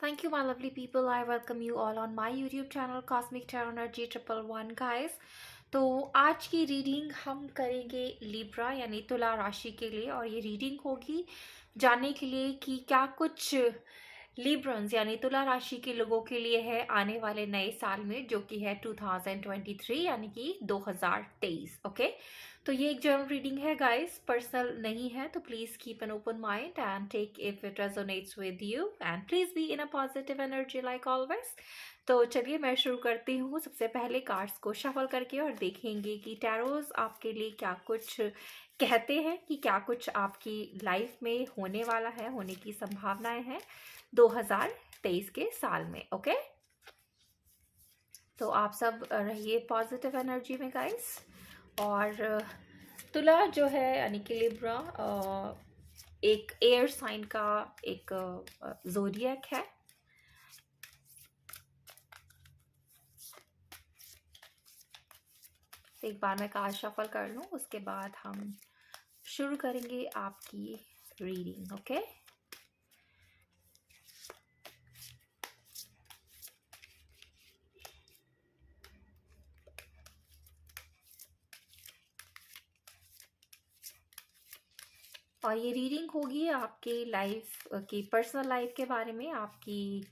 Thank you, my lovely people. I welcome you all on my YouTube channel Cosmic Tarot Energy 111 guys. तो आज की reading हम करेंगे Libra यानी तुला राशि के लिए, और ये रीडिंग होगी जानने के लिए कि क्या कुछ लिब्रंस यानी तुला राशि के लोगों के लिए है आने वाले नए साल में, जो कि है 2023 यानी कि 2023। ओके, तो ये एक जनरल रीडिंग है गाइस, पर्सनल नहीं है, तो please keep an open mind and take if it resonates with you and please be in a positive energy like always. तो चलिए मैं शुरू करती हूँ सबसे पहले कार्ड्स को शफल करके, और देखेंगे कि टैरोज आपके लिए क्या कुछ कहते हैं, कि क्या कुछ आपकी लाइफ में होने वाला है, होने की संभावनाएं हैं 2023 के साल में। ओके, तो आप सब रहिए पॉजिटिव एनर्जी में गाइस। और तुला जो है यानी कि लिब्रा एक एयर साइन का एक ज़ोडिएक है। एक बार मैं कार्ड शफल कर लूँ, उसके बाद हम शुरू करेंगे आपकी रीडिंग। ओके, और ये रीडिंग होगी आपकी लाइफ की पर्सनल लाइफ के बारे में, आपकी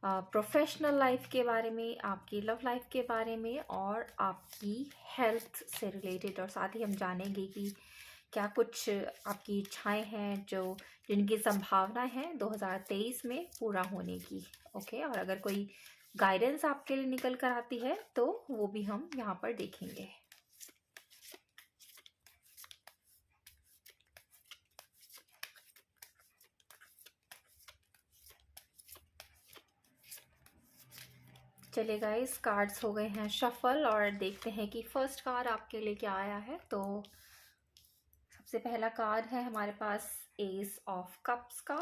प्रोफेशनल लाइफ के बारे में, आपकी लव लाइफ के बारे में, और आपकी हेल्थ से रिलेटेड। और साथ ही हम जानेंगे कि क्या कुछ आपकी इच्छाएं हैं जो जिनकी संभावना है 2023 में पूरा होने की। ओके, और अगर कोई गाइडेंस आपके लिए निकल कर आती है तो वो भी हम यहाँ पर देखेंगे। चलिए गाइस, कार्ड्स हो गए हैं शफल, और देखते हैं कि फर्स्ट कार्ड आपके लिए क्या आया है। तो सबसे पहला कार्ड है हमारे पास एस ऑफ कप्स का,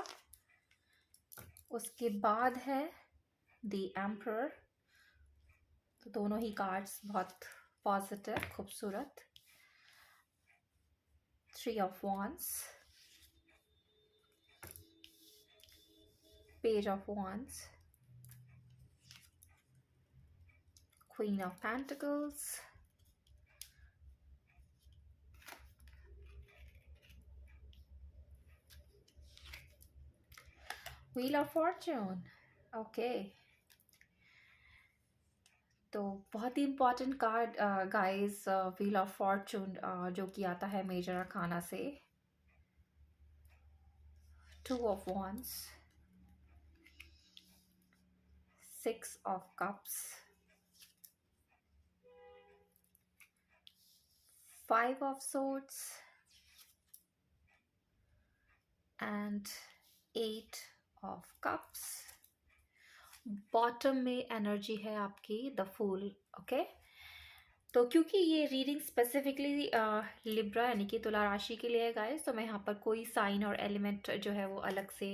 उसके बाद है द एम्परर। तो दोनों ही कार्ड्स बहुत पॉजिटिव, खूबसूरत। Three of wands, page of wands, queen of pentacles, wheel of fortune. Okay, तो बहुत ही important card guys, wheel of fortune जो कि आता है मेजर अरकाना से। Two of wands, six of cups, five of swords and eight of cups. Bottom में energy है आपकी द फूल। ओके, तो क्योंकि ये रीडिंग स्पेसिफिकली लिब्रा यानी कि तुला राशि के लिए है गाइस, तो मैं यहाँ पर कोई साइन और एलिमेंट जो है वो अलग से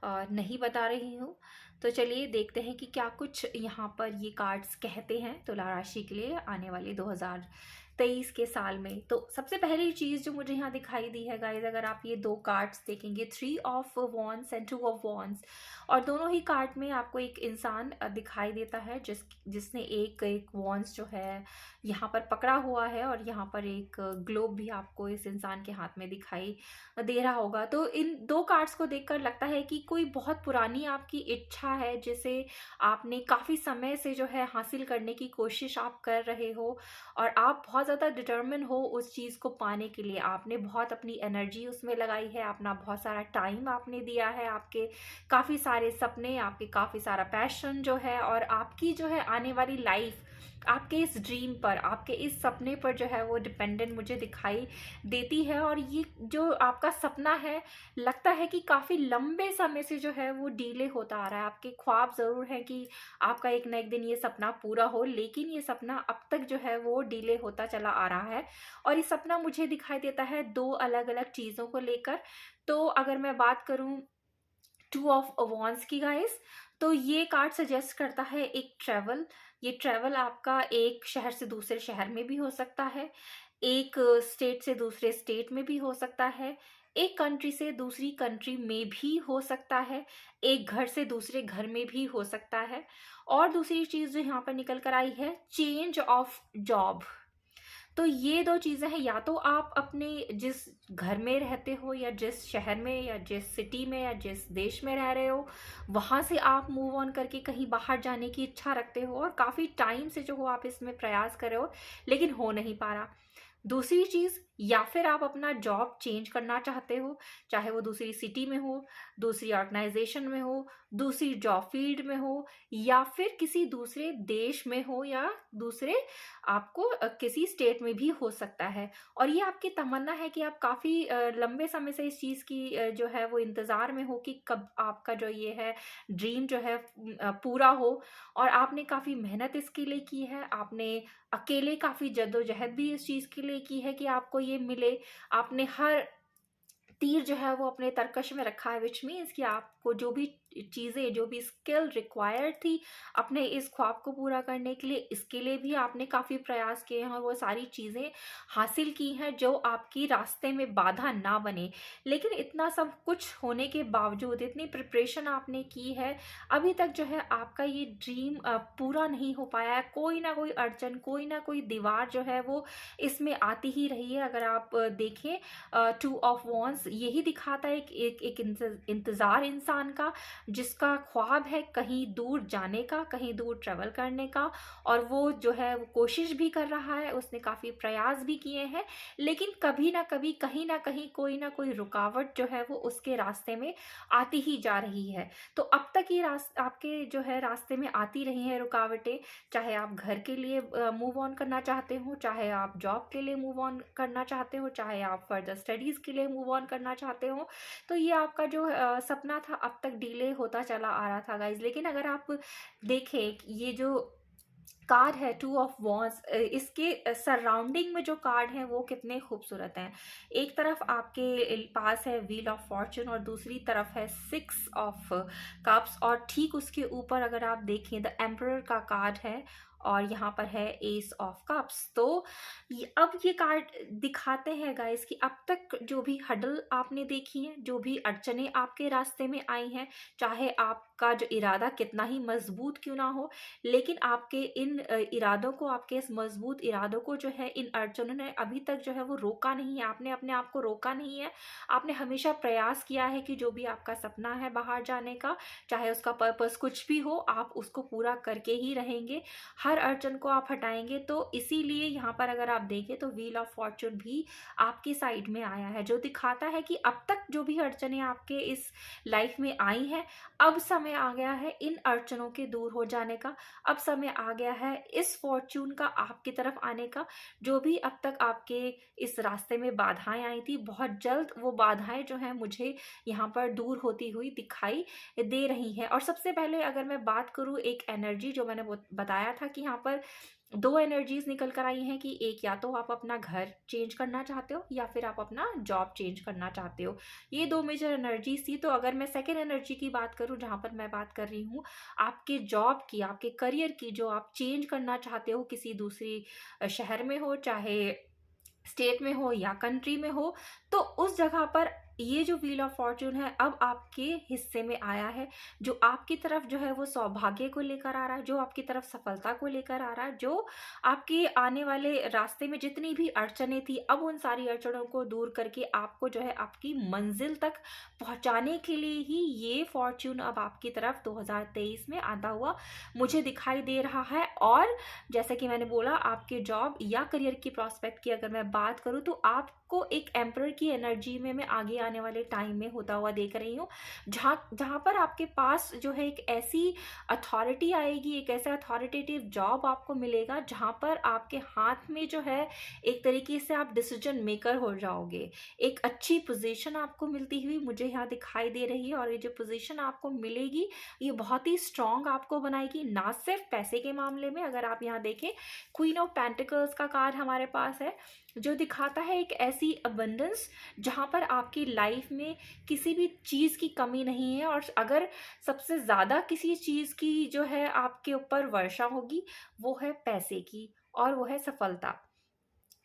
नहीं बता रही हूँ। तो चलिए देखते हैं कि क्या कुछ यहाँ पर ये कार्ड्स कहते हैं तुला राशि के लिए आने वाले 2023 के साल में। तो सबसे पहली चीज़ जो मुझे यहाँ दिखाई दी है गाइस, अगर आप ये दो कार्ड्स देखेंगे, three of wands and to of wands, और दोनों ही कार्ड में आपको एक इंसान दिखाई देता है जिसने एक wands जो है यहाँ पर पकड़ा हुआ है, और यहाँ पर एक ग्लोब भी आपको इस इंसान के हाथ में दिखाई दे रहा होगा। तो इन दो कार्ड्स को देखकर लगता है कि कोई बहुत पुरानी आपकी इच्छा है जिसे आपने काफ़ी समय से जो है हासिल करने की कोशिश आप कर रहे हो, और आप बहुत ज़्यादा डिटर्मिन हो उस चीज़ को पाने के लिए। आपने बहुत अपनी एनर्जी उसमें लगाई है, अपना बहुत सारा टाइम आपने दिया है, आपके काफ़ी सारे सपने, आपके काफ़ी सारा पैशन जो है, और आपकी जो है आने वाली लाइफ आपके इस ड्रीम पर, आपके इस सपने पर जो है वो डिपेंडेंट मुझे दिखाई देती है। और ये जो आपका सपना है, लगता है कि काफ़ी लंबे समय से जो है वो डिले होता आ रहा है। आपके ख्वाब ज़रूर है कि आपका एक ना एक दिन ये सपना पूरा हो, लेकिन ये सपना अब तक जो है वो डिले होता चला आ रहा है। और ये सपना मुझे दिखाई देता है दो अलग अलग चीज़ों को लेकर। तो अगर मैं बात करूँ टू ऑफ wands की गाइस, तो ये कार्ड सजेस्ट करता है एक ट्रैवल। ये ट्रैवल आपका एक शहर से दूसरे शहर में भी हो सकता है, एक स्टेट से दूसरे स्टेट में भी हो सकता है, एक कंट्री से दूसरी कंट्री में भी हो सकता है, एक घर से दूसरे घर में भी हो सकता है। और दूसरी चीज़ जो यहाँ पर निकल कर आई है, चेंज ऑफ जॉब। तो ये 2 चीज़ें हैं, या तो आप अपने जिस घर में रहते हो या जिस शहर में या जिस सिटी में या जिस देश में रह रहे हो, वहाँ से आप मूव ऑन करके कहीं बाहर जाने की इच्छा रखते हो और काफ़ी टाइम से जो हो आप इसमें प्रयास कर रहे हो, लेकिन हो नहीं पा रहा। दूसरी चीज़, या फिर आप अपना जॉब चेंज करना चाहते हो, चाहे वो दूसरी सिटी में हो, दूसरी ऑर्गेनाइजेशन में हो, दूसरी जॉब फील्ड में हो, या फिर किसी दूसरे देश में हो, या दूसरे आपको किसी स्टेट में भी हो सकता है। और ये आपकी तमन्ना है कि आप काफ़ी लंबे समय से इस चीज़ की जो है वो इंतज़ार में हो कि कब आपका जो ये है ड्रीम जो है पूरा हो। और आपने काफ़ी मेहनत इसके लिए की है, आपने अकेले काफ़ी जद्दोजहद भी इस चीज़ के लिए की है कि आपको ये मिले। आपने हर तीर जो है वो अपने तरकश में रखा है, विच मीन्स कि आपको जो भी चीज़ें, जो भी स्किल रिक्वायर्ड थी अपने इस ख्वाब को पूरा करने के लिए, इसके लिए भी आपने काफ़ी प्रयास किए हैं और वो सारी चीज़ें हासिल की हैं जो आपकी रास्ते में बाधा ना बने। लेकिन इतना सब कुछ होने के बावजूद, इतनी प्रिपरेशन आपने की है, अभी तक जो है आपका ये ड्रीम पूरा नहीं हो पाया है। कोई ना कोई अड़चन, कोई ना कोई दीवार जो है वो इसमें आती ही रही है। अगर आप देखें, टू ऑफ वॉन्स यही दिखाता है एक इंतज़ार इंसान का, जिसका ख्वाब है कहीं दूर जाने का, कहीं दूर ट्रैवल करने का, और वो जो है वो कोशिश भी कर रहा है, उसने काफ़ी प्रयास भी किए हैं, लेकिन कभी ना कभी, कहीं ना कहीं कोई ना कोई रुकावट जो है वो उसके रास्ते में आती ही जा रही है। तो अब तक ये आपके जो है रास्ते में आती रही हैं रुकावटें, चाहे आप घर के लिए मूव ऑन करना चाहते हो, चाहे आप जॉब के लिए मूव ऑन करना चाहते हो, चाहे आप फर्दर स्टडीज़ के लिए मूव ऑन करना चाहते हो। तो ये आपका जो सपना था अब तक डिले होता चला आ रहा था गाइज़। लेकिन अगर आप देखें, ये जो कार्ड है टू ऑफ वॉन्स, इसके सराउंडिंग में जो कार्ड हैं वो कितने खूबसूरत हैं। एक तरफ आपके पास है व्हील ऑफ फॉर्चून और दूसरी तरफ है 6 ऑफ कप्स, और ठीक उसके ऊपर अगर आप देखें द एम्परर का कार्ड है और यहाँ पर है एस ऑफ कप्स। तो अब ये कार्ड दिखाते हैं गाइस कि अब तक जो भी हडल आपने देखी है, जो भी अड़चने आपके रास्ते में आई हैं, चाहे आपका जो इरादा कितना ही मजबूत क्यों ना हो, लेकिन आपके इन इरादों को, आपके इस मजबूत इरादों को जो है इन अड़चनों ने अभी तक जो है वो रोका नहीं है। आपने अपने आप को रोका नहीं है। आपने हमेशा प्रयास किया है कि जो भी आपका सपना है बाहर जाने का, चाहे उसका पर्पस कुछ भी हो, आप उसको पूरा करके ही रहेंगे, हर अड़चन को आप हटाएंगे। तो इसीलिए यहाँ पर अगर आप देखें तो व्हील ऑफ फॉर्चून भी आपकी साइड में आया है, जो दिखाता है कि अब तक जो भी अड़चनें आपके इस लाइफ में आई हैं, अब समय आ गया है इन अड़चनों के दूर हो जाने का। अब समय आ गया है इस फॉर्चून का आपकी तरफ आने का। जो भी अब तक आपके इस रास्ते में बाधाएं आई थी, बहुत जल्द वो बाधाएं जो हैं मुझे यहाँ पर दूर होती हुई दिखाई दे रही हैं। और सबसे पहले अगर मैं बात करूँ, एक एनर्जी जो मैंने बताया था कि यहाँ पर 2 एनर्जीज निकल कर आई हैं, कि एक या तो आप अपना घर चेंज करना चाहते हो या फिर आप अपना जॉब चेंज करना चाहते हो। ये 2 मेजर एनर्जीज थी। तो अगर मैं सेकेंड एनर्जी की बात करूँ, जहाँ पर मैं बात कर रही हूँ आपके जॉब की, आपके करियर की, जो आप चेंज करना चाहते हो, किसी दूसरी शहर में हो, चाहे स्टेट में हो या कंट्री में हो, तो उस जगह पर ये जो व्हील ऑफ फॉर्चून है अब आपके हिस्से में आया है, जो आपकी तरफ जो है वो सौभाग्य को लेकर आ रहा है, जो आपकी तरफ सफलता को लेकर आ रहा है, जो आपके आने वाले रास्ते में जितनी भी अड़चनें थी, अब उन सारी अड़चनों को दूर करके आपको जो है आपकी मंजिल तक पहुंचाने के लिए ही ये फॉर्चून अब आपकी तरफ 2023 में आता हुआ मुझे दिखाई दे रहा है। और जैसे कि मैंने बोला, आपके जॉब या करियर की प्रॉस्पेक्ट की अगर मैं बात करूँ, तो आपको एक एम्परर की एनर्जी में मैं आगे आने वाले टाइम में होता हुआ देख रही हूँ, जहाँ पर आपके पास जो है एक ऐसी अथॉरिटी आएगी, एक ऐसा अथॉरिटेटिव जॉब आपको मिलेगा, जहाँ पर आपके हाथ में जो है एक तरीके से आप डिसीजन मेकर हो जाओगे। एक अच्छी पोजीशन आपको मिलती हुई मुझे यहाँ दिखाई दे रही है, और ये जो पोजीशन आपको मिलेगी ये बहुत ही स्ट्रांग आपको बनाएगी, ना सिर्फ पैसे के मामले में। अगर आप यहाँ देखें, क्वीन ऑफ पेंटिकल्स का कार्ड हमारे पास है, जो दिखाता है एक ऐसी अबंडेंस जहाँ पर आपकी लाइफ में किसी भी चीज़ की कमी नहीं है। और अगर सबसे ज़्यादा किसी चीज़ की जो है आपके ऊपर वर्षा होगी, वो है पैसे की, और वो है सफलता।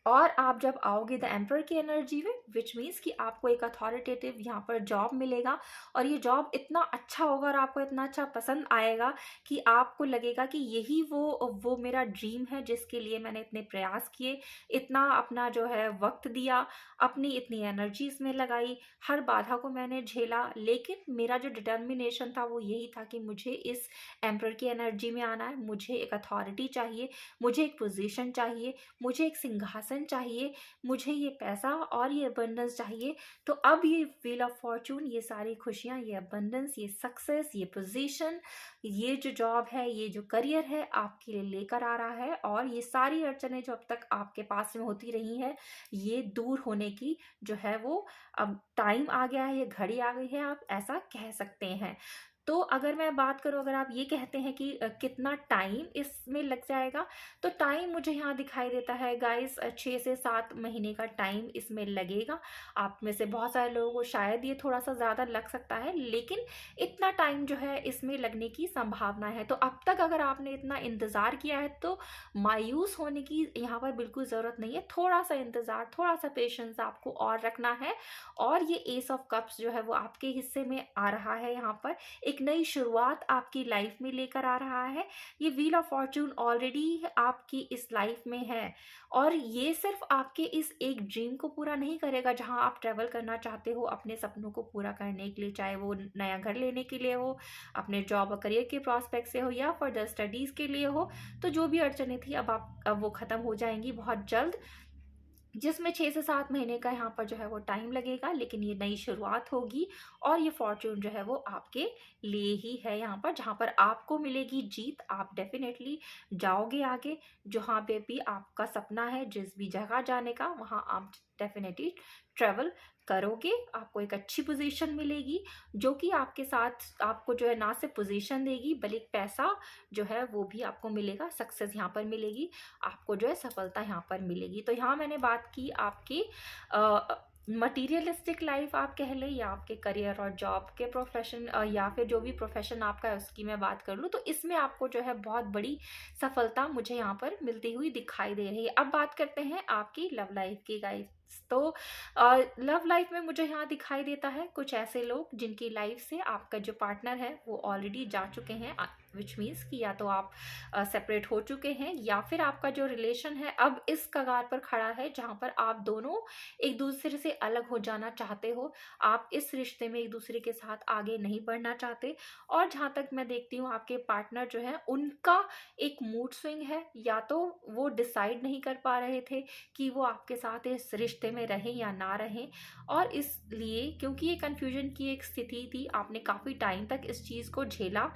और आप जब आओगे द एम्पर की एनर्जी में, विच मीन्स कि आपको एक अथॉरिटेटिव यहाँ पर जॉब मिलेगा, और ये जॉब इतना अच्छा होगा और आपको इतना अच्छा पसंद आएगा कि आपको लगेगा कि यही वो मेरा ड्रीम है जिसके लिए मैंने इतने प्रयास किए, इतना अपना जो है वक्त दिया, अपनी इतनी एनर्जी इसमें लगाई, हर बाधा को मैंने झेला, लेकिन मेरा जो डिटर्मिनेशन था वो यही था कि मुझे इस एम्पर की एनर्जी में आना है, मुझे एक अथॉरिटी चाहिए, मुझे एक पोजीशन चाहिए, मुझे एक सिंहासन चाहिए, मुझे ये पैसा और ये अबंडेंस चाहिए। तो अब ये व्हील ऑफ फॉर्चून, ये सारी खुशियाँ, ये अबंडेंस, ये सक्सेस, ये पोजीशन, ये जो जॉब है, ये जो करियर है आपके लिए लेकर आ रहा है, और ये सारी अड़चनें जो अब तक आपके पास में होती रही हैं, ये दूर होने की जो है वो अब टाइम आ गया है, ये घड़ी आ गई है, आप ऐसा कह सकते हैं। तो अगर मैं बात करूँ, अगर आप ये कहते हैं कि कितना टाइम इसमें लग जाएगा, तो टाइम मुझे यहाँ दिखाई देता है गाइस 6 से 7 महीने का टाइम इसमें लगेगा। आप में से बहुत सारे लोगों को शायद ये थोड़ा सा ज़्यादा लग सकता है, लेकिन इतना टाइम जो है इसमें लगने की संभावना है। तो अब तक अगर आपने इतना इंतज़ार किया है तो मायूस होने की यहाँ पर बिल्कुल ज़रूरत नहीं है। थोड़ा सा इंतज़ार, थोड़ा सा पेशेंस आपको और रखना है, और ये एस ऑफ कप्स जो है वो आपके हिस्से में आ रहा है। यहाँ पर एक नई शुरुआत आपकी लाइफ में लेकर आ रहा है। ये व्हील ऑफ फॉर्चून ऑलरेडी आपकी इस लाइफ में है, और ये सिर्फ आपके इस एक ड्रीम को पूरा नहीं करेगा जहां आप ट्रैवल करना चाहते हो अपने सपनों को पूरा करने के लिए, चाहे वो नया घर लेने के लिए हो, अपने जॉब और करियर के प्रॉस्पेक्ट से हो, या फर्दर स्टडीज़ के लिए हो। तो जो भी अड़चनें थी अब वो ख़त्म हो जाएंगी बहुत जल्द, जिसमें 6 से 7 महीने का यहाँ पर जो है वो टाइम लगेगा, लेकिन ये नई शुरुआत होगी, और ये फॉर्च्यून जो है वो आपके लिए ही है यहाँ पर, जहाँ पर आपको मिलेगी जीत। आप डेफिनेटली जाओगे आगे, जहाँ पे भी आपका सपना है, जिस भी जगह जाने का, वहाँ आप डेफिनेटली ट्रेवल करोगे, आपको एक अच्छी पोजीशन मिलेगी, जो कि आपके साथ आपको जो है ना सिर्फ पोजीशन देगी, बल्कि पैसा जो है वो भी आपको मिलेगा, सक्सेस यहाँ पर मिलेगी, आपको जो है सफलता यहाँ पर मिलेगी। तो यहाँ मैंने बात की आपकी मटीरियलिस्टिक लाइफ आप कह लें, या आपके करियर और जॉब के प्रोफेशन, या फिर जो भी प्रोफेशन आपका है उसकी मैं बात कर लूँ, तो इसमें आपको जो है बहुत बड़ी सफलता मुझे यहाँ पर मिलती हुई दिखाई दे रही है। अब बात करते हैं आपकी लव लाइफ की गाइस। तो लव लाइफ में मुझे यहाँ दिखाई देता है कुछ ऐसे लोग जिनकी लाइफ से आपका जो पार्टनर है वो ऑलरेडी जा चुके हैं, विच मीन्स कि या तो आप सेपरेट हो चुके हैं, या फिर आपका जो रिलेशन है अब इस कगार पर खड़ा है जहाँ पर आप दोनों एक दूसरे से अलग हो जाना चाहते हो, आप इस रिश्ते में एक दूसरे के साथ आगे नहीं बढ़ना चाहते। और जहाँ तक मैं देखती हूँ आपके पार्टनर जो है उनका एक मूड स्विंग है, या तो वो डिसाइड नहीं कर पा रहे थे कि वो आपके साथ इस रिश्ते में रहें या ना रहें, और इसलिए क्योंकि ये कन्फ्यूजन की एक स्थिति थी, आपने काफ़ी टाइम तक इस चीज़ को झेला,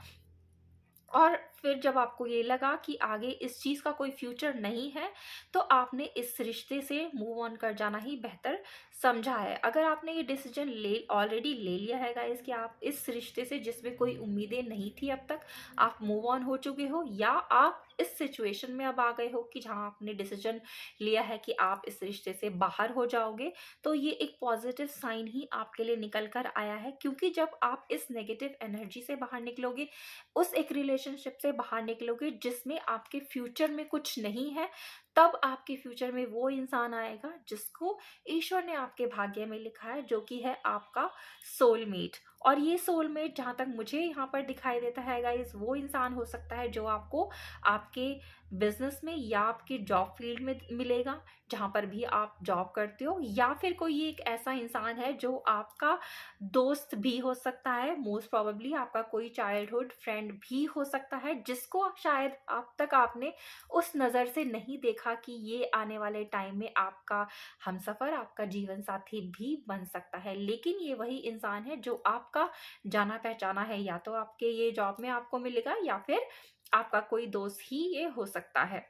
और फिर जब आपको ये लगा कि आगे इस चीज़ का कोई फ्यूचर नहीं है, तो आपने इस रिश्ते से मूव ऑन कर जाना ही बेहतर समझा है। अगर आपने ये डिसीजन ऑलरेडी ले लिया है गाइस कि आप इस रिश्ते से जिसमें कोई उम्मीदें नहीं थी अब तक, आप मूव ऑन हो चुके हो, या आप इस सिचुएशन में अब आ गए हो कि जहाँ आपने डिसीजन लिया है कि आप इस रिश्ते से बाहर हो जाओगे, तो ये एक पॉजिटिव साइन ही आपके लिए निकल कर आया है। क्योंकि जब आप इस नेगेटिव एनर्जी से बाहर निकलोगे, उस एक रिलेशनशिप से बाहर निकलोगे जिसमें आपके फ्यूचर में कुछ नहीं है, तब आपके फ्यूचर में वो इंसान आएगा जिसको ईश्वर ने आपके भाग्य में लिखा है, जो कि है आपका सोलमेट। और ये सोलमेट जहाँ तक मुझे यहाँ पर दिखाई देता है गाइस, वो इंसान हो सकता है जो आपको आपके बिजनेस में या आपके जॉब फील्ड में मिलेगा, जहाँ पर भी आप जॉब करते हो, या फिर कोई एक ऐसा इंसान है जो आपका दोस्त भी हो सकता है, मोस्ट प्रोबेबली आपका कोई चाइल्डहुड फ्रेंड भी हो सकता है, जिसको शायद अब तक आपने उस नज़र से नहीं देखा कि ये आने वाले टाइम में आपका हमसफ़र, आपका जीवन साथी भी बन सकता है। लेकिन ये वही इंसान है जो आपका जाना पहचाना है, या तो आपके ये जॉब में आपको मिलेगा, या फिर आपका कोई दोस्त ही ये हो सकता है।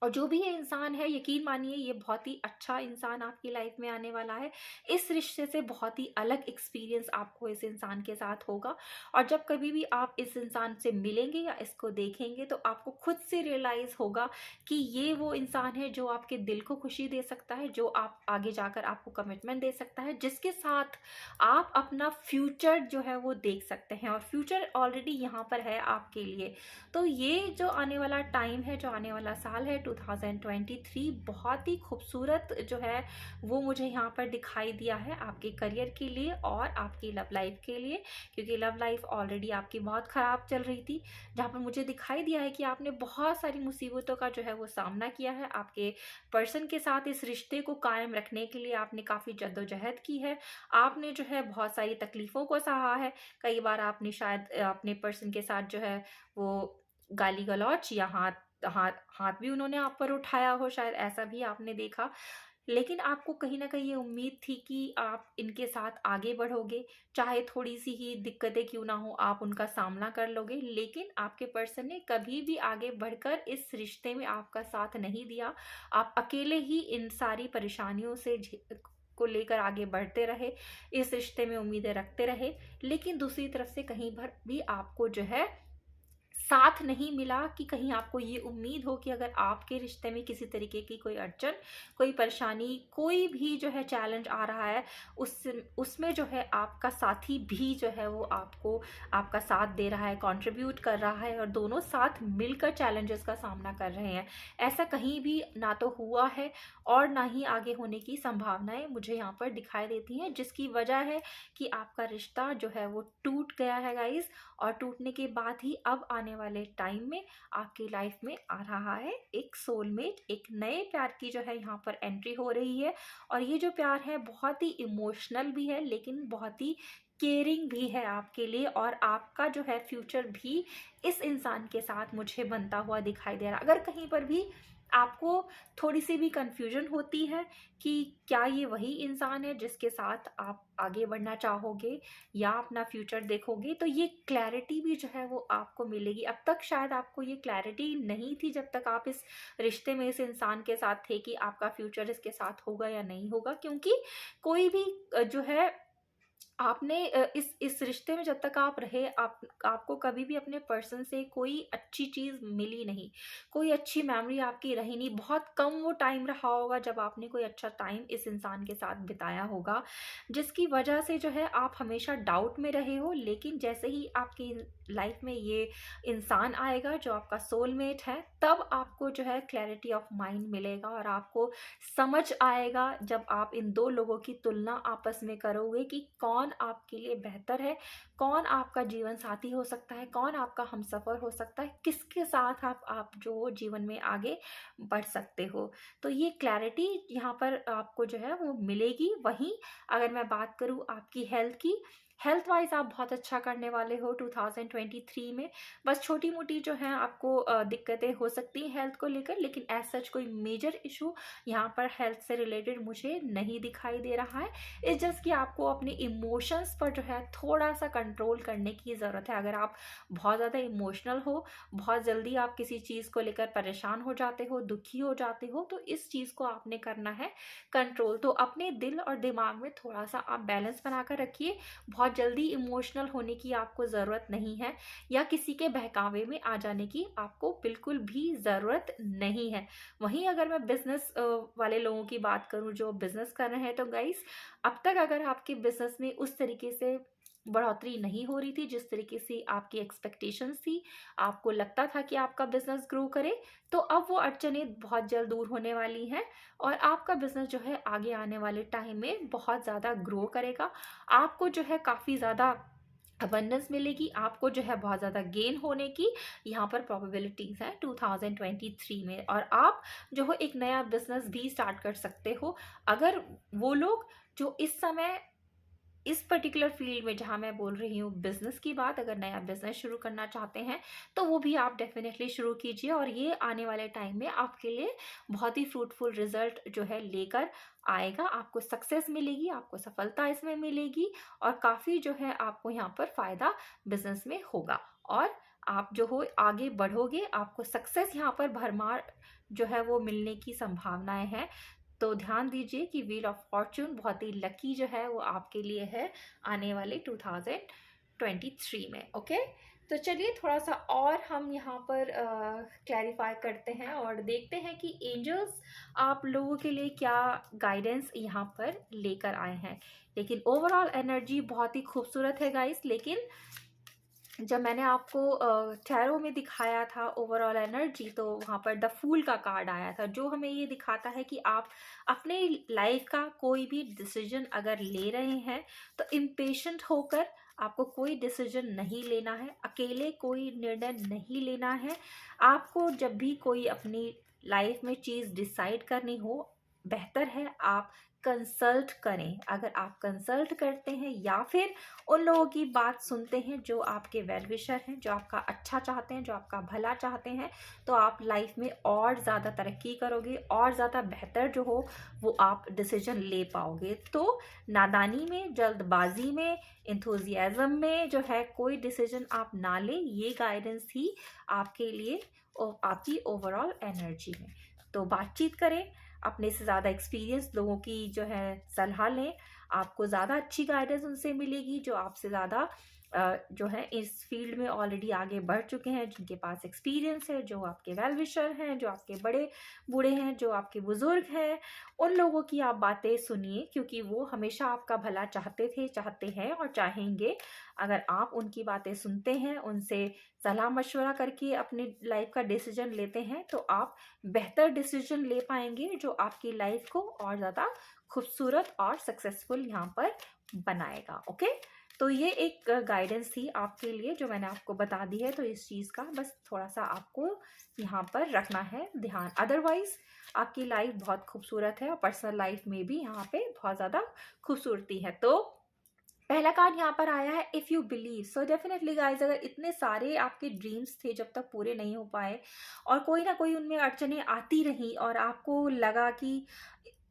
और जो भी ये इंसान है, यकीन मानिए ये बहुत ही अच्छा इंसान आपकी लाइफ में आने वाला है। इस रिश्ते से बहुत ही अलग एक्सपीरियंस आपको इस इंसान के साथ होगा, और जब कभी भी आप इस इंसान से मिलेंगे या इसको देखेंगे, तो आपको खुद से रियलाइज़ होगा कि ये वो इंसान है जो आपके दिल को खुशी दे सकता है, जो आप आगे जाकर आपको कमिटमेंट दे सकता है, जिसके साथ आप अपना फ्यूचर जो है वो देख सकते हैं, और फ्यूचर ऑलरेडी यहाँ पर है आपके लिए। तो ये जो आने वाला टाइम है, जो आने वाला साल है 2023 बहुत ही खूबसूरत जो है वो मुझे यहाँ पर दिखाई दिया है आपके करियर के लिए और आपकी लव लाइफ के लिए, क्योंकि लव लाइफ ऑलरेडी आपकी बहुत ख़राब चल रही थी, जहाँ पर मुझे दिखाई दिया है कि आपने बहुत सारी मुसीबतों का जो है वो सामना किया है। आपके पर्सन के साथ इस रिश्ते को कायम रखने के लिए आपने काफ़ी जद्दोजहद की है, आपने जो है बहुत सारी तकलीफ़ों को सहा है। कई बार आपने शायद अपने पर्सन के साथ जो है वो गाली गलौच या हाथ हाथ हाथ भी उन्होंने आप पर उठाया हो, शायद ऐसा भी आपने देखा। लेकिन आपको कहीं न कहीं ये उम्मीद थी कि आप इनके साथ आगे बढ़ोगे, चाहे थोड़ी-सी ही दिक्कतें क्यों ना हो, आप उनका सामना कर लोगे। लेकिन आपके पर्सन ने कभी भी आगे बढ़कर इस रिश्ते में आपका साथ नहीं दिया। आप अकेले ही इन सारी परेशानियों से को लेकर आगे बढ़ते रहे, इस रिश्ते में उम्मीदें रखते रहे। लेकिन दूसरी तरफ से कहीं भर भी आपको जो है साथ नहीं मिला कि कहीं आपको ये उम्मीद हो कि अगर आपके रिश्ते में किसी तरीके की कोई अड़चन, कोई परेशानी, कोई भी जो है चैलेंज आ रहा है, उसमें जो है आपका साथी भी जो है वो आपको आपका साथ दे रहा है, कंट्रीब्यूट कर रहा है और दोनों साथ मिलकर चैलेंजेस का सामना कर रहे हैं। ऐसा कहीं भी ना तो हुआ है और ना ही आगे होने की संभावनाएं मुझे यहाँ पर दिखाई देती हैं, जिसकी वजह है कि आपका रिश्ता जो है वो टूट गया है गाइस। और टूटने के बाद ही अब आने वाले टाइम में आपकी लाइफ में आ रहा है एक सोलमेट, एक नए प्यार की जो है यहाँ पर एंट्री हो रही है। और ये जो प्यार है बहुत ही इमोशनल भी है, लेकिन बहुत ही केयरिंग भी है आपके लिए, और आपका जो है फ्यूचर भी इस इंसान के साथ मुझे बनता हुआ दिखाई दे रहा है। अगर कहीं पर भी आपको थोड़ी सी भी कंफ्यूजन होती है कि क्या ये वही इंसान है जिसके साथ आप आगे बढ़ना चाहोगे या अपना फ्यूचर देखोगे, तो ये क्लैरिटी भी जो है वो आपको मिलेगी। अब तक शायद आपको ये क्लैरिटी नहीं थी जब तक आप इस रिश्ते में इस इंसान के साथ थे कि आपका फ्यूचर इसके साथ होगा या नहीं होगा, क्योंकि कोई भी जो है आपने इस रिश्ते में जब तक आप रहे, आपको कभी भी अपने पर्सन से कोई अच्छी चीज़ मिली नहीं, कोई अच्छी मेमोरी आपकी रही नहीं। बहुत कम वो टाइम रहा होगा जब आपने कोई अच्छा टाइम इस इंसान के साथ बिताया होगा, जिसकी वजह से जो है आप हमेशा डाउट में रहे हो। लेकिन जैसे ही आपकी लाइफ में ये इंसान आएगा जो आपका सोलमेट है, तब आपको जो है क्लैरिटी ऑफ माइंड मिलेगा और आपको समझ आएगा जब आप इन दो लोगों की तुलना आपस में करोगे कि कौन आपके लिए बेहतर है, कौन आपका जीवन साथी हो सकता है, कौन आपका हमसफ़र हो सकता है, किसके साथ आप जो जीवन में आगे बढ़ सकते हो। तो ये क्लैरिटी यहाँ पर आपको जो है वो मिलेगी। वहीं अगर मैं बात करूँ आपकी हेल्थ की, हेल्थ वाइज आप बहुत अच्छा करने वाले हो 2023 में। बस छोटी मोटी जो है आपको दिक्कतें हो सकती हैं हेल्थ को लेकर, लेकिन एज सच कोई मेजर इशू यहाँ पर हेल्थ से रिलेटेड मुझे नहीं दिखाई दे रहा है। इट्स जस्ट कि आपको अपने इमोशंस पर जो है थोड़ा सा कंट्रोल करने की ज़रूरत है। अगर आप बहुत ज़्यादा इमोशनल हो, बहुत जल्दी आप किसी चीज़ को लेकर परेशान हो जाते हो, दुखी हो जाते हो, तो इस चीज़ को आपने करना है कंट्रोल। तो अपने दिल और दिमाग में थोड़ा सा आप बैलेंस बनाकर रखिए। बहुत जल्दी इमोशनल होने की आपको ज़रूरत नहीं है, या किसी के बहकावे में आ जाने की आपको बिल्कुल भी ज़रूरत नहीं है। वहीं अगर मैं बिजनेस वाले लोगों की बात करूं जो बिजनेस कर रहे हैं, तो गाइस अब तक अगर आपके बिजनेस में उस तरीके से बढ़ोतरी नहीं हो रही थी जिस तरीके से आपकी एक्सपेक्टेशंस थी, आपको लगता था कि आपका बिजनेस ग्रो करे, तो अब वो अड़चनें बहुत जल्द दूर होने वाली हैं और आपका बिजनेस जो है आगे आने वाले टाइम में बहुत ज़्यादा ग्रो करेगा। आपको जो है काफ़ी ज़्यादा अबंडेंस मिलेगी, आपको जो है बहुत ज़्यादा गेन होने की यहाँ पर प्रोबेबिलिटीज़ हैं 2023 में। और आप जो हो एक नया बिजनेस भी स्टार्ट कर सकते हो। अगर वो लोग जो इस समय इस पर्टिकुलर फील्ड में, जहाँ मैं बोल रही हूँ बिजनेस की बात, अगर नया बिजनेस शुरू करना चाहते हैं तो वो भी आप डेफिनेटली शुरू कीजिए, और ये आने वाले टाइम में आपके लिए बहुत ही फ्रूटफुल रिजल्ट जो है लेकर आएगा। आपको सक्सेस मिलेगी, आपको सफलता इसमें मिलेगी, और काफ़ी जो है आपको यहाँ पर फ़ायदा बिजनेस में होगा, और आप जो हो आगे बढ़ोगे, आपको सक्सेस यहाँ पर भरमार जो है वो मिलने की संभावनाएं हैं। तो ध्यान दीजिए कि व्हील ऑफ फॉर्च्यून बहुत ही लकी जो है वो आपके लिए है आने वाले 2023 में। ओके, तो चलिए थोड़ा सा और हम यहाँ पर क्लैरिफाई करते हैं और देखते हैं कि एंजल्स आप लोगों के लिए क्या गाइडेंस यहाँ पर लेकर आए हैं। लेकिन ओवरऑल एनर्जी बहुत ही खूबसूरत है गाइस, लेकिन जब मैंने आपको टैरो में दिखाया था ओवरऑल एनर्जी, तो वहाँ पर द फूल का कार्ड आया था, जो हमें ये दिखाता है कि आप अपने लाइफ का कोई भी डिसीजन अगर ले रहे हैं तो इम्पेशेंट होकर आपको कोई डिसीजन नहीं लेना है, अकेले कोई निर्णय नहीं लेना है। आपको जब भी कोई अपनी लाइफ में चीज़ डिसाइड करनी हो, बेहतर है आप कंसल्ट करें। अगर आप कंसल्ट करते हैं या फिर उन लोगों की बात सुनते हैं जो आपके वेल विशर हैं, जो आपका अच्छा चाहते हैं, जो आपका भला चाहते हैं, तो आप लाइफ में और ज़्यादा तरक्की करोगे और ज़्यादा बेहतर जो हो वो आप डिसीजन ले पाओगे। तो नादानी में, जल्दबाजी में, इंथुजियाज्म में जो है कोई डिसीजन आप ना लें। ये गाइडेंस थी आपके लिए और आपकी ओवरऑल एनर्जी में। तो बातचीत करें, अपने से ज़्यादा एक्सपीरियंस लोगों की जो है सलाह लें, आपको ज़्यादा अच्छी गाइडेंस उनसे मिलेगी जो आपसे ज़्यादा जो है इस फील्ड में ऑलरेडी आगे बढ़ चुके हैं, जिनके पास एक्सपीरियंस है, जो आपके वेल विशर हैं, जो आपके बड़े बूढ़े हैं, जो आपके बुज़ुर्ग हैं। उन लोगों की आप बातें सुनिए, क्योंकि वो हमेशा आपका भला चाहते थे, चाहते हैं और चाहेंगे। अगर आप उनकी बातें सुनते हैं, उनसे सलाह मशवरा करके अपनी लाइफ का डिसीजन लेते हैं, तो आप बेहतर डिसीजन ले पाएंगे जो आपकी लाइफ को और ज़्यादा खूबसूरत और सक्सेसफुल यहाँ पर बनाएगा। ओके, तो ये एक गाइडेंस थी आपके लिए जो मैंने आपको बता दी है। तो इस चीज़ का बस थोड़ा सा आपको यहाँ पर रखना है ध्यान। अदरवाइज आपकी लाइफ बहुत खूबसूरत है और पर्सनल लाइफ में भी यहाँ पे बहुत ज़्यादा खूबसूरती है। तो पहला कार्ड यहाँ पर आया है if you believe. So definitely guys, अगर इतने सारे आपके ड्रीम्स थे जब तक पूरे नहीं हो पाए और कोई ना कोई उनमें अड़चने आती रही और आपको लगा कि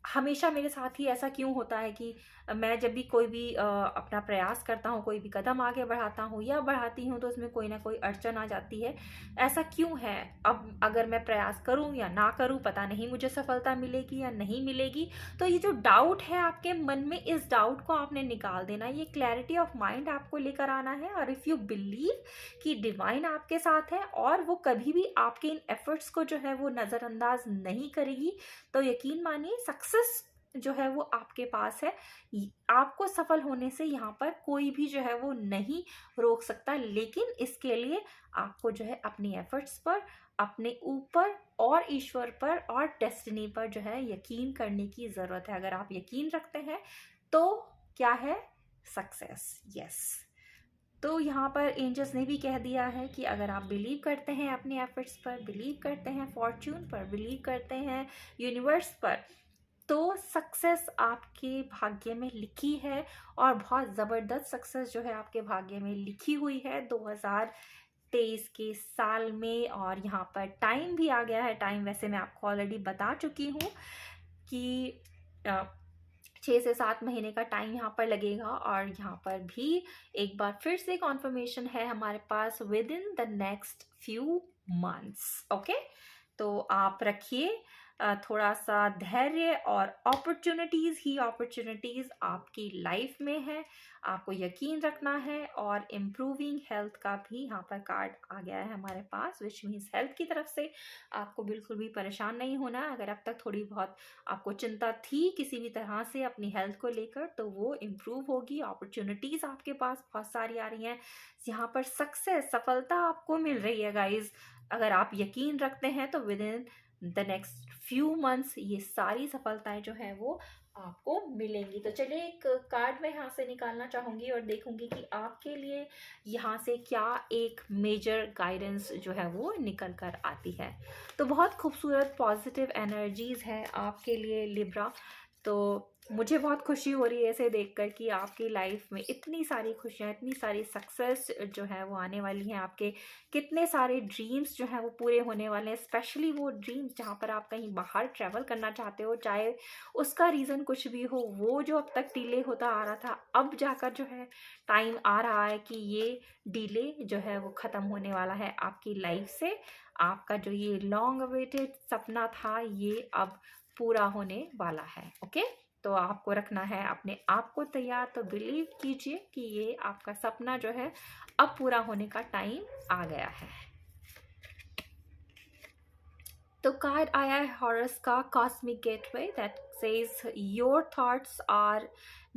हमेशा मेरे साथ ही ऐसा क्यों होता है कि मैं जब भी कोई भी अपना प्रयास करता हूँ, कोई भी कदम आगे बढ़ाता हूँ या बढ़ाती हूँ, तो उसमें कोई ना कोई अड़चन आ जाती है, ऐसा क्यों है? अब अगर मैं प्रयास करूँ या ना करूँ, पता नहीं मुझे सफलता मिलेगी या नहीं मिलेगी। तो ये जो डाउट है आपके मन में, इस डाउट को आपने निकाल देना। ये क्लैरिटी ऑफ माइंड आपको लेकर आना है। और इफ़ यू बिलीव कि डिवाइन आपके साथ है और वो कभी भी आपके इन एफर्ट्स को जो है वो नज़रअंदाज नहीं करेगी, तो यकीन मानिए सक्सेस जो है वो आपके पास है। आपको सफल होने से यहाँ पर कोई भी जो है वो नहीं रोक सकता। लेकिन इसके लिए आपको जो है अपनी एफर्ट्स पर, अपने ऊपर और ईश्वर पर और डेस्टिनी पर जो है यकीन करने की ज़रूरत है। अगर आप यकीन रखते हैं तो क्या है? सक्सेस। यस। तो यहाँ पर एंजल्स ने भी कह दिया है कि अगर आप बिलीव करते हैं अपने एफर्ट्स पर, बिलीव करते हैं फॉर्च्यून पर, बिलीव करते हैं यूनिवर्स पर, तो सक्सेस आपके भाग्य में लिखी है और बहुत ज़बरदस्त सक्सेस जो है आपके भाग्य में लिखी हुई है 2023 के साल में। और यहाँ पर टाइम भी आ गया है। टाइम वैसे मैं आपको ऑलरेडी बता चुकी हूँ कि 6 से 7 महीने का टाइम यहाँ पर लगेगा। और यहाँ पर भी एक बार फिर से कॉन्फर्मेशन है हमारे पास, within the next few months. Okay, तो आप रखिए थोड़ा सा धैर्य और अपॉर्चुनिटीज़ ही अपॉर्चुनिटीज़ आपकी लाइफ में है। आपको यकीन रखना है। और इम्प्रूविंग हेल्थ का भी यहाँ पर कार्ड आ गया है हमारे पास, विच मीन्स हेल्थ की तरफ से आपको बिल्कुल भी परेशान नहीं होना। अगर अब तक थोड़ी बहुत आपको चिंता थी किसी भी तरह से अपनी हेल्थ को लेकर, तो वो इम्प्रूव होगी। अपॉर्चुनिटीज़ आपके पास बहुत सारी आ रही हैं। यहाँ पर सक्सेस, सफलता आपको मिल रही है गाइज। अगर आप यकीन रखते हैं तो with in the next few months ये सारी सफलताएं जो है वो आपको मिलेंगी। तो चलिए एक कार्ड मैं यहाँ से निकालना चाहूँगी और देखूँगी कि आपके लिए यहाँ से क्या एक मेजर गाइडेंस जो है वो निकल कर आती है। तो बहुत खूबसूरत पॉजिटिव एनर्जीज़ है आपके लिए लिब्रा। तो मुझे बहुत खुशी हो रही है ऐसे देखकर कि आपकी लाइफ में इतनी सारी खुशियाँ, इतनी सारी सक्सेस जो है वो आने वाली हैं। आपके कितने सारे ड्रीम्स जो हैं वो पूरे होने वाले हैं। स्पेशली वो ड्रीम्स जहाँ पर आप कहीं बाहर ट्रैवल करना चाहते हो, चाहे उसका रीज़न कुछ भी हो, वो जो अब तक डिले होता आ रहा था, अब जाकर जो है टाइम आ रहा है कि ये डिले जो है वो ख़त्म होने वाला है आपकी लाइफ से। आपका जो ये लॉन्ग अवेटेड सपना था ये अब पूरा होने वाला है। ओके, तो आपको रखना है अपने आप को तैयार। तो बिलीव कीजिए कि ये आपका सपना जो है अब पूरा होने का टाइम आ गया है। तो कार्ड आया है हॉरस का cosmic gateway that says your thoughts are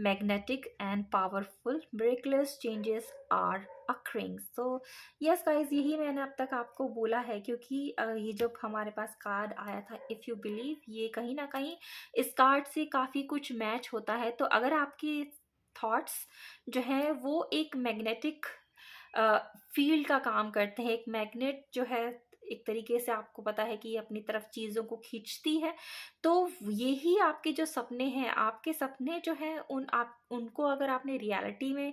magnetic and powerful, miraculous changes are occurring. So yes guys, यही मैंने अब तक आपको बोला है, क्योंकि ये जो हमारे पास कार्ड आया था इफ़ यू बिलीव, ये कहीं ना कहीं इस कार्ड से काफ़ी कुछ मैच होता है। तो अगर आपकी थॉट्स जो है वो एक मैग्नेटिक फील्ड का काम करते हैं, एक मैग्नेट जो है एक तरीके से आपको पता है कि ये अपनी तरफ चीज़ों को खींचती है। तो यही आपके जो सपने हैं, आपके सपने जो हैं उनको अगर आपने रियलिटी में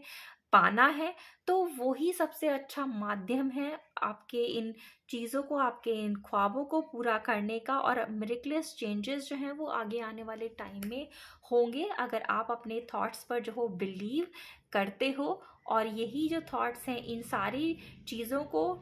पाना है, तो वो ही सबसे अच्छा माध्यम है आपके इन चीज़ों को, आपके इन ख्वाबों को पूरा करने का। और मिरेकलेस चेंजेस जो हैं वो आगे आने वाले टाइम में होंगे, अगर आप अपने थॉट्स पर जो हो बिलीव करते हो। और यही जो थॉट्स हैं इन सारी चीज़ों को,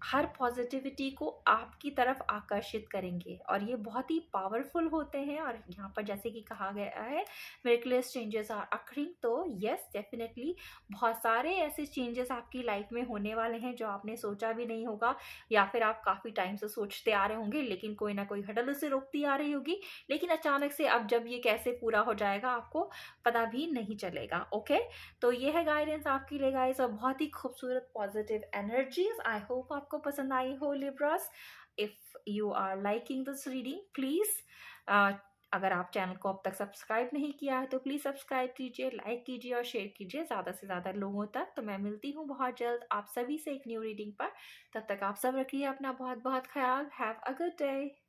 हर पॉजिटिविटी को आपकी तरफ आकर्षित करेंगे, और ये बहुत ही पावरफुल होते हैं। और यहाँ पर जैसे कि कहा गया है मिरेकलेस चेंजेस आर अकरिंग, तो यस डेफिनेटली बहुत सारे ऐसे चेंजेस आपकी लाइफ में होने वाले हैं जो आपने सोचा भी नहीं होगा, या फिर आप काफ़ी टाइम से सोचते आ रहे होंगे, लेकिन कोई ना कोई हडल उसे रोकती आ रही होगी। लेकिन अचानक से अब जब ये कैसे पूरा हो जाएगा आपको पता भी नहीं चलेगा। ओके, तो ये है गाइडेंस आपके लिए गाइस, और बहुत ही खूबसूरत पॉजिटिव एनर्जीज। आई होप आपको पसंद आई हो Libras. If you are liking this reading please, अगर आप चैनल को अब तक सब्सक्राइब नहीं किया है तो प्लीज़ सब्सक्राइब कीजिए, लाइक कीजिए और शेयर कीजिए ज़्यादा से ज़्यादा लोगों तक। तो मैं मिलती हूँ बहुत जल्द आप सभी से एक न्यू रीडिंग पर। तब तक आप सब रखिए अपना बहुत बहुत ख्याल। Have a good day.